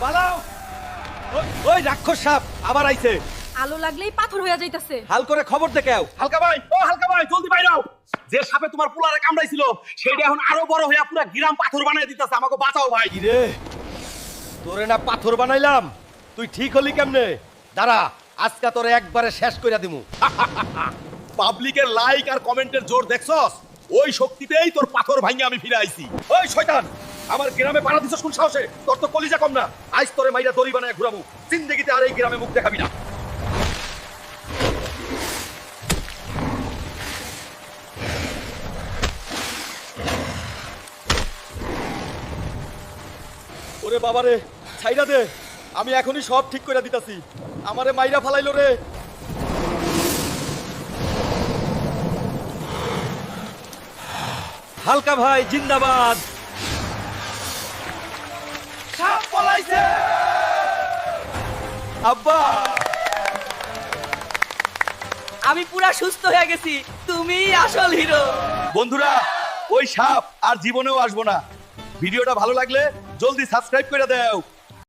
পালাও। ওই রাক্ষস সাপ আবার আইছে। আলো লাগলেই পাথর হয়ে যাইতাছে। হাল করে খবর দেখাও। হালকা ভাই, ও হালকা ভাই, জলদি বাইরাও। যে সাপে তোমার পোলারে কামড়াইছিল সেটা এখন আরো বড় হইয়া পুরো গ্রাম পাথর বানাই দিতেছে। আমাকে বাঁচাও ভাই। রে তোরে না পাথর বানাইলাম, তুই ঠিক হলি কেমনে? দাঁড়া, আজকে তোরে একবারে শেষ কইরা দিমু। পাবলিকের লাইক আর কমেন্টের জোর দেখছস? ওই শক্তিতেই তোর পাথর ভাঙে আমি ফিরে আইছি। ওই শয়তান, আমার গ্রামে পাড়া দিছস কোন সাহসে? তোর তো কলিজা কম না। আজ তোরে মাইরা দড়ি বানায় ঘুরাবো। জিন্দেগিতে আর এই গ্রামে মুখ দেখাবি না। ওরে বাবারে, ছাইরা দে, আমি এখনই সব ঠিক করে দিতাছি। আমারে মাইরা ফালাইলো রে। হালকা ভাই জিন্দাবাদ। সাপ পলাইছে। আব্বা, আমি পুরা সুস্থ হয়ে গেছি, তুমিই আসল হিরো। বন্ধুরা, ওই সাপ আর জীবনেও আসবো না। ভিডিওটা ভালো লাগলে জলদি সাবস্ক্রাইব করে দাও।